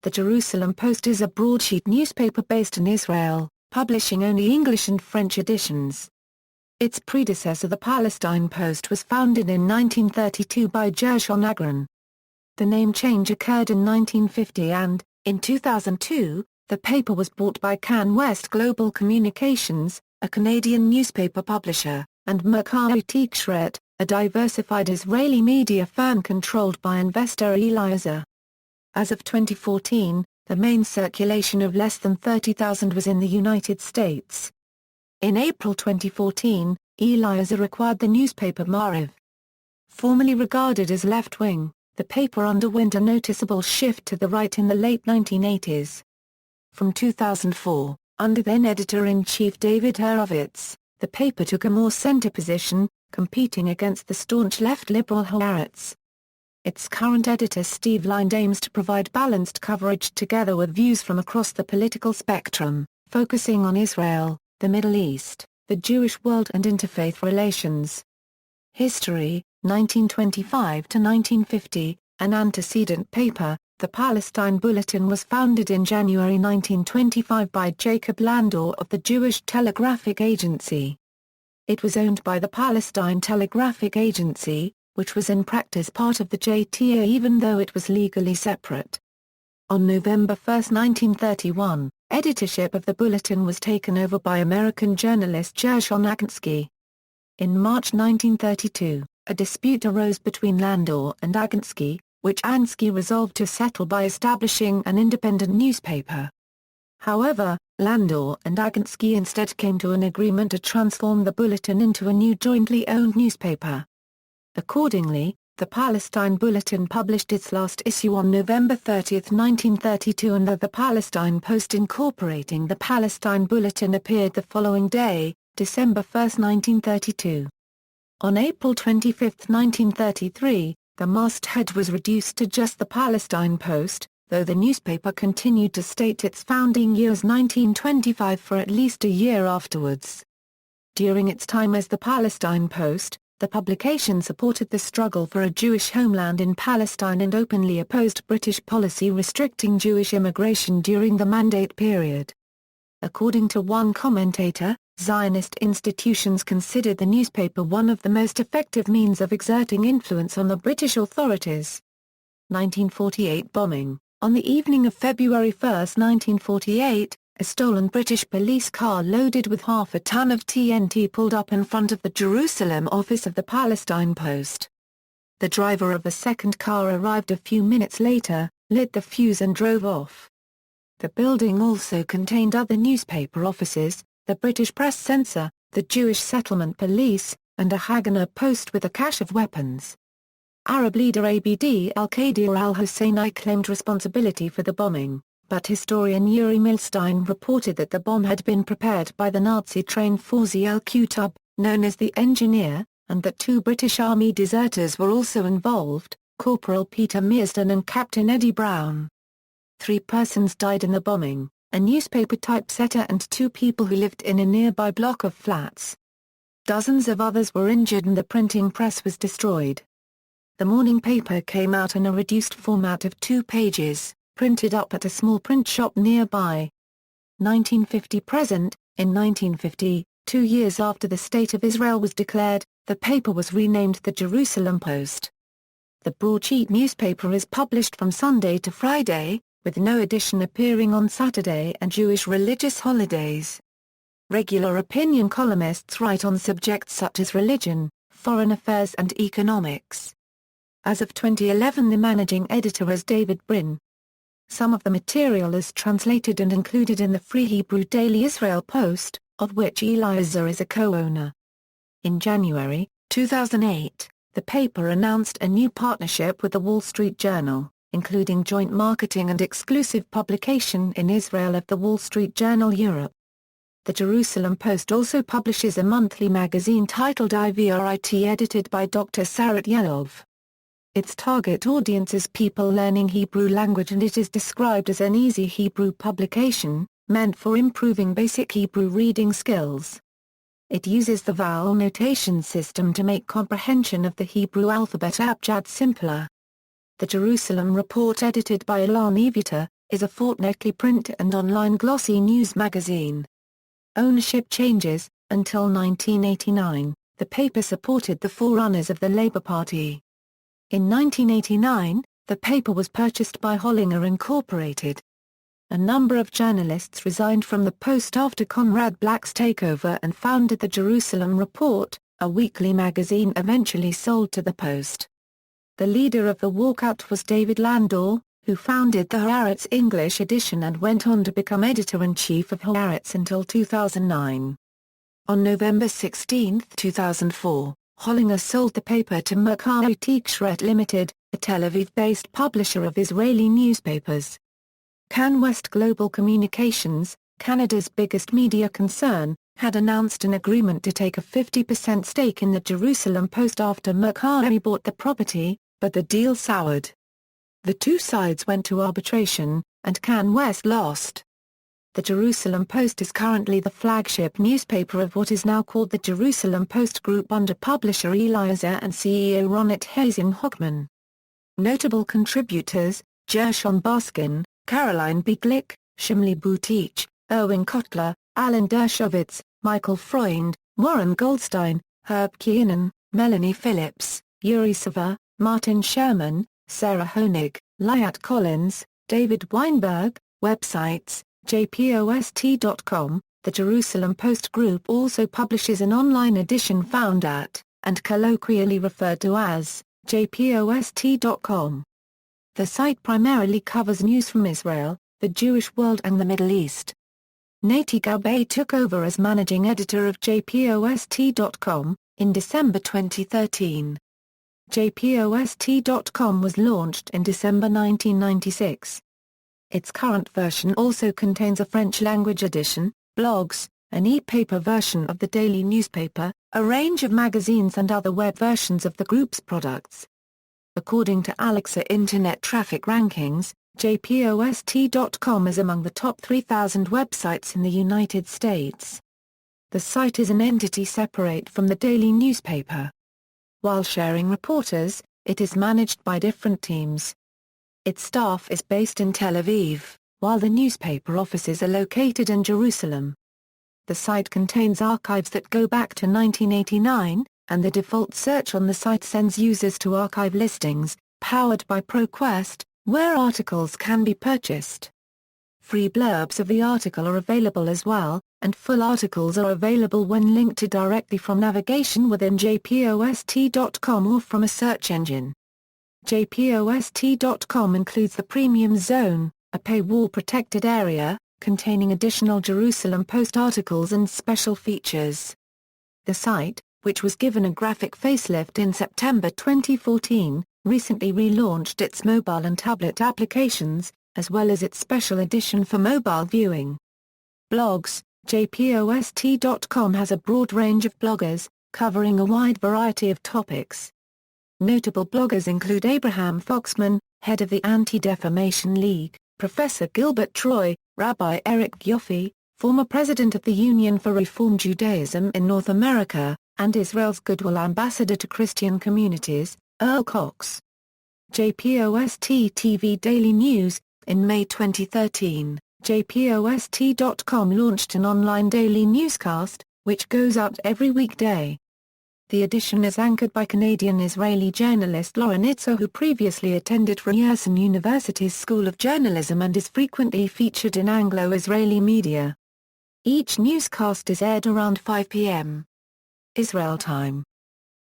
The Jerusalem Post is a broadsheet newspaper based in Israel, publishing only English and French editions. Its predecessor, the Palestine Post, was founded in 1932 by Gershon Agron. The name change occurred in 1950 and, in 2002, the paper was bought by CanWest Global Communications, a Canadian newspaper publisher, and Mirkaei Tikshoret, a diversified Israeli media firm controlled by investor Eli Azur. As of 2014, the main circulation of less than 30,000 was in the United States. In April 2014, Eli Azur acquired the newspaper Maariv. Formerly regarded as left-wing, the paper underwent a noticeable shift to the right in the late 1980s. From 2004, under then editor-in-chief David Horovitz, the paper took a more center position, competing against the staunch left liberal Haaretz. Its current editor Steve Linde aims to provide balanced coverage together with views from across the political spectrum, focusing on Israel, the Middle East, the Jewish world and interfaith relations. History, 1925 to 1950, an antecedent paper, the Palestine Bulletin was founded in January 1925 by Jacob Landor of the Jewish Telegraphic Agency. It was owned by the Palestine Telegraphic Agency, which was in practice part of the JTA even though it was legally separate. On November 1, 1931, editorship of the Bulletin was taken over by American journalist Gershon Agron. In March 1932, a dispute arose between Landor and Agron, which Agron resolved to settle by establishing an independent newspaper. However, Landor and Agron instead came to an agreement to transform the Bulletin into a new jointly owned newspaper. Accordingly, the Palestine Bulletin published its last issue on November 30, 1932, and the Palestine Post incorporating the Palestine Bulletin appeared the following day, December 1, 1932. On April 25, 1933, the masthead was reduced to just the Palestine Post, though the newspaper continued to state its founding year as 1925 for at least a year afterwards. During its time as the Palestine Post, the publication supported the struggle for a Jewish homeland in Palestine and openly opposed British policy restricting Jewish immigration during the Mandate period. According to one commentator, Zionist institutions considered the newspaper one of the most effective means of exerting influence on the British authorities. 1948 bombing. On the evening of February 1, 1948, a stolen British police car loaded with half a ton of TNT pulled up in front of the Jerusalem office of the Palestine Post. The driver of a second car arrived a few minutes later, lit the fuse and drove off. The building also contained other newspaper offices, the British press censor, the Jewish settlement police, and a Haganah post with a cache of weapons. Arab leader Abd al-Qadir al-Husseini claimed responsibility for the bombing, but historian Yuri Milstein reported that the bomb had been prepared by the Nazi-trained Fawzi al-Qutb, known as the Engineer, and that two British Army deserters were also involved, Corporal Peter Mearsden and Captain Eddie Brown. 3 persons died in the bombing, a newspaper typesetter and 2 people who lived in a nearby block of flats. Dozens of others were injured and the printing press was destroyed. The morning paper came out in a reduced format of 2 pages, printed up at a small print shop nearby. 1950–present. In 1950, 2 years after the State of Israel was declared, the paper was renamed the Jerusalem Post. The broadsheet newspaper is published from Sunday to Friday, with no edition appearing on Saturday and Jewish religious holidays. Regular opinion columnists write on subjects such as religion, foreign affairs and economics. As of 2011, the managing editor is David Brin. Some of the material is translated and included in the Free Hebrew Daily Israel Post, of which Eli Azur is a co-owner. In January 2008, the paper announced a new partnership with the Wall Street Journal, including joint marketing and exclusive publication in Israel of the Wall Street Journal Europe. The Jerusalem Post also publishes a monthly magazine titled Ivrit, edited by Dr. Sarat Yaov. Its target audience is people learning Hebrew language, and it is described as an easy Hebrew publication, meant for improving basic Hebrew reading skills. It uses the vowel notation system to make comprehension of the Hebrew alphabet abjad simpler. The Jerusalem Report, edited by Ilan Evita, is a fortnightly print and online glossy news magazine. Ownership changes. Until 1989, the paper supported the forerunners of the Labour Party. In 1989, the paper was purchased by Hollinger Incorporated. A number of journalists resigned from the Post after Conrad Black's takeover and founded the Jerusalem Report, a weekly magazine eventually sold to the Post. The leader of the walkout was David Landor, who founded the Haaretz English edition and went on to become editor-in-chief of Haaretz until 2009. On November 16, 2004, Hollinger sold the paper to Mirkaei Tikshoret Limited, a Tel Aviv-based publisher of Israeli newspapers. CanWest Global Communications, Canada's biggest media concern, had announced an agreement to take a 50% stake in the Jerusalem Post after Mirkaei bought the property, but the deal soured. The two sides went to arbitration, and CanWest lost. The Jerusalem Post is currently the flagship newspaper of what is now called the Jerusalem Post Group under publisher Eli Azur and CEO Ronit Hazen-Hochman. Notable contributors: Gershon Agron, Caroline B. Glick, Shimli Butich, Erwin Kotler, Alan Dershowitz, Michael Freund, Warren Goldstein, Herb Kiernan, Melanie Phillips, Yuri Sava, Martin Sherman, Sarah Honig, Liat Collins, David Weinberg. Websites: jpost.com. The Jerusalem Post Group also publishes an online edition found at, and colloquially referred to as, jpost.com. The site primarily covers news from Israel, the Jewish world and the Middle East. Nati Gaubay took over as managing editor of jpost.com, in December 2013. jpost.com was launched in December 1996. Its current version also contains a French-language edition, blogs, an e-paper version of the daily newspaper, a range of magazines and other web versions of the group's products. According to Alexa Internet Traffic Rankings, jpost.com is among the top 3,000 websites in the United States. The site is an entity separate from the daily newspaper. While sharing reporters, it is managed by different teams. Its staff is based in Tel Aviv, while the newspaper offices are located in Jerusalem. The site contains archives that go back to 1989, and the default search on the site sends users to archive listings, powered by ProQuest, where articles can be purchased. Free blurbs of the article are available as well, and full articles are available when linked to directly from navigation within jpost.com or from a search engine. jpost.com includes the Premium Zone, a paywall-protected area, containing additional Jerusalem Post articles and special features. The site, which was given a graphic facelift in September 2014, recently relaunched its mobile and tablet applications, as well as its special edition for mobile viewing. Blogs: jpost.com has a broad range of bloggers, covering a wide variety of topics. Notable bloggers include Abraham Foxman, head of the Anti-Defamation League, Professor Gilbert Troy, Rabbi Eric Gioffi, former president of the Union for Reform Judaism in North America, and Israel's Goodwill Ambassador to Christian Communities, Earl Cox. JPOST TV Daily News. In May 2013, jpost.com launched an online daily newscast, which goes out every weekday. The edition is anchored by Canadian-Israeli journalist Lauren Itzo, who previously attended Ryerson University's School of Journalism and is frequently featured in Anglo-Israeli media. Each newscast is aired around 5 p.m. Israel time.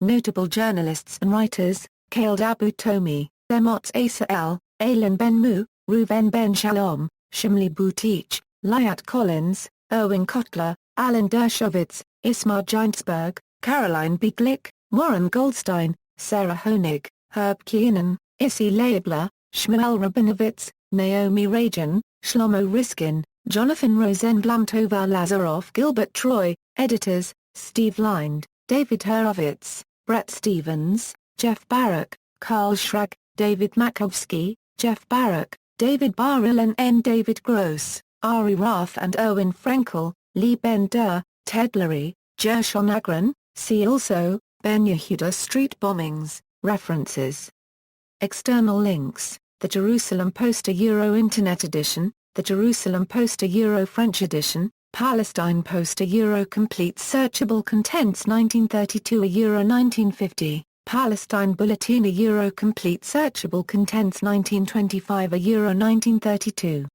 Notable journalists and writers: Khaled Abu Tomi, Demotz Asael, Eilan Ben-Mu, Reuven Ben-Shalom, Shimli Butich, Liat Collins, Erwin Kotler, Alan Dershowitz, Ismar Ginsberg, Caroline B. Glick, Warren Goldstein, Sarah Honig, Herb Kiernan, Issy Leibler, Shmuel Rabinovitz, Naomi Reagan, Shlomo Riskin, Jonathan Rosenblum, Toval Lazaroff, Gilbert Troy. Editors: Steve Linde, David Horovitz, Brett Stevens, Jeff Barak, Carl Schrag, David Makovsky, Jeff Barak, David Baril and N. David Gross, Ari Rath and Erwin Frenkel, Lee Ben-Der, Ted Lurie, Gershon Agron. See also, Ben Yehuda Street bombings. References. External links. The Jerusalem Post Euro Internet Edition, The Jerusalem Post Euro French Edition, Palestine Post Euro Complete Searchable Contents 1932 Euro 1950, Palestine Bulletin Euro Complete Searchable Contents 1925 Euro 1932.